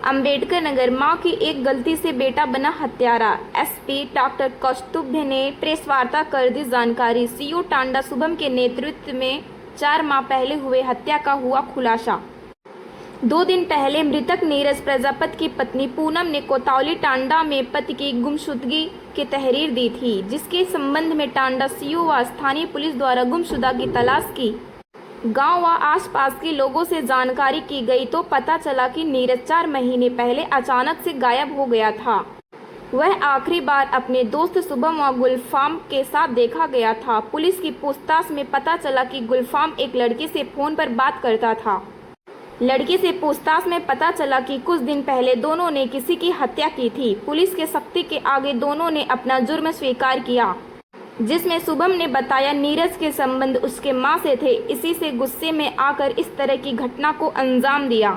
अंबेडकर नगर, मां की एक गलती से बेटा बना हत्यारा। एसपी डॉक्टर कौस्तुभ ने प्रेस वार्ता कर दी जानकारी। सीओ टांडा शुभम के नेतृत्व में 4 माह पहले हुए हत्या का हुआ खुलासा। 2 दिन पहले मृतक नीरज प्रजापति की पत्नी पूनम ने कोतवाली टांडा में पति की गुमशुदगी की तहरीर दी थी, जिसके संबंध में टांडा सीओ व स्थानीय पुलिस द्वारा गुमशुदा की तलाश की। गांव व आसपास के लोगों से जानकारी की गई तो पता चला कि नीरज 4 महीने पहले अचानक से गायब हो गया था। वह आखिरी बार अपने दोस्त शुभम व गुलफाम के साथ देखा गया था। पुलिस की पूछताछ में पता चला कि गुलफाम एक लड़की से फोन पर बात करता था। लड़की से पूछताछ में पता चला कि कुछ दिन पहले दोनों ने किसी की हत्या की थी। पुलिस के सख्ती के आगे दोनों ने अपना जुर्म स्वीकार किया, जिसमें शुभम ने बताया नीरज के संबंध उसके मां से थे, इसी से गुस्से में आकर इस तरह की घटना को अंजाम दिया।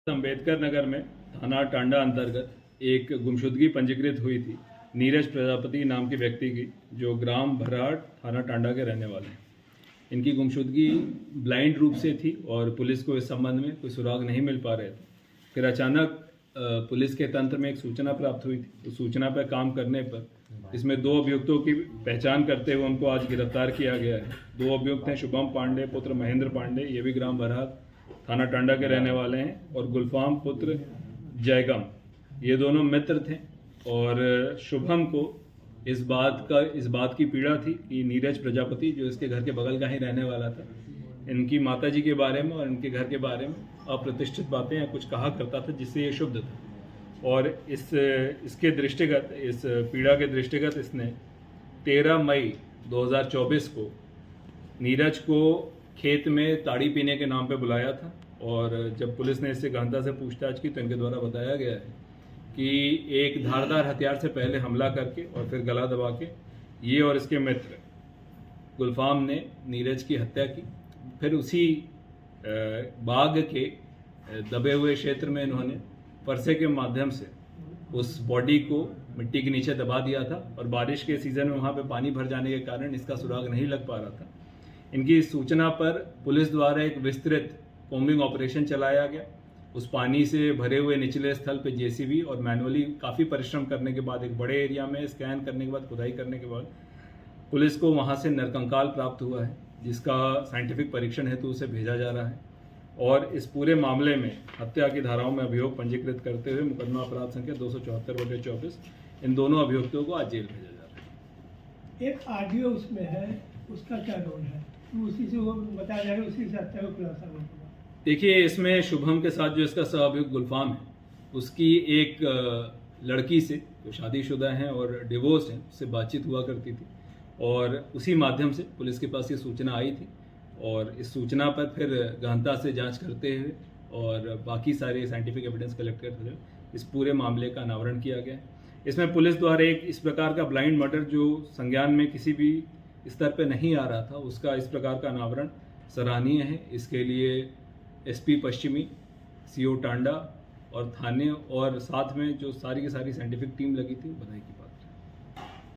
अंबेडकर नगर में थाना टांडा अंतर्गत एक गुमशुदगी पंजीकृत हुई थी नीरज प्रजापति नाम के व्यक्ति की, जो ग्राम भराट थाना टांडा के रहने वाले हैं। इनकी गुमशुदगी ब्लाइंड रूप से थी और पुलिस को इस संबंध में कोई सुराग नहीं मिल पा रहे थे। फिर अचानक पुलिस के तंत्र में एक सूचना प्राप्त हुई थी। तो सूचना पर काम करने पर इसमें 2 अभियुक्तों की पहचान करते हुए उनको आज गिरफ्तार किया गया है। 2 अभियुक्त हैं शुभम पांडे पुत्र महेंद्र पांडे, ये भी ग्राम भरात थाना टांडा के रहने वाले हैं, और गुलफाम पुत्र जयगम, ये दोनों मित्र थे। और शुभम को इस बात की पीड़ा थी कि नीरज प्रजापति, जो इसके घर के बगल का ही रहने वाला था, इनकी माताजी के बारे में और इनके घर के बारे में अप्रतिष्ठित बातें या कुछ कहा करता था, जिससे ये शुद्ध था। और इसके दृष्टिगत, इस पीड़ा के दृष्टिगत इसने 13 मई 2024 को नीरज को खेत में ताड़ी पीने के नाम पे बुलाया था। और जब पुलिस ने इससे गहनता से पूछताछ की तो इनके द्वारा बताया गया है कि एक धारदार हथियार से पहले हमला करके और फिर गला दबा के ये और इसके मित्र गुलफाम ने नीरज की हत्या की। फिर उसी बाग के दबे हुए क्षेत्र में इन्होंने फरसे के माध्यम से उस बॉडी को मिट्टी के नीचे दबा दिया था। और बारिश के सीज़न में वहाँ पे पानी भर जाने के कारण इसका सुराग नहीं लग पा रहा था। इनकी सूचना पर पुलिस द्वारा एक विस्तृत कॉम्बिंग ऑपरेशन चलाया गया। उस पानी से भरे हुए निचले स्थल पे जेसीबी और मैनुअली काफ़ी परिश्रम करने के बाद, एक बड़े एरिया में स्कैन करने के बाद, खुदाई करने के बाद पुलिस को वहाँ से नरकंकाल प्राप्त हुआ है, जिसका साइंटिफिक परीक्षण हेतु उसे भेजा जा रहा है। और इस पूरे मामले में हत्या की धाराओं में अभियोग पंजीकृत करते हुए मुकदमा अपराध संख्या 274/24 इन दोनों अभियुक्तों को आज जेल भेजा जा रहा है। एक ऑडियो उसमें है, उसका क्या रोल है? तो उसी से वो बताया जाएगा, उसी से हत्या का खुलासा होगा। देखिए, इसमें शुभम के साथ जो इसका सहअभियुक्त गुलफाम है, उसकी एक लड़की से जो शादीशुदा हैं और डिवोर्स हैं, उससे बातचीत हुआ करती थी। और उसी माध्यम से पुलिस के पास ये सूचना आई थी और इस सूचना पर फिर गहनता से जांच करते हुए और बाकी सारे साइंटिफिक एविडेंस कलेक्ट करते हुए इस पूरे मामले का अनावरण किया गया। इसमें पुलिस द्वारा एक इस प्रकार का ब्लाइंड मर्डर जो संज्ञान में किसी भी स्तर पर नहीं आ रहा था, उसका इस प्रकार का अनावरण सराहनीय है। इसके लिए एसपी पश्चिमी, सीओ टांडा और थाने और साथ में जो सारी की सारी साइंटिफिक टीम लगी थी, बधाई की।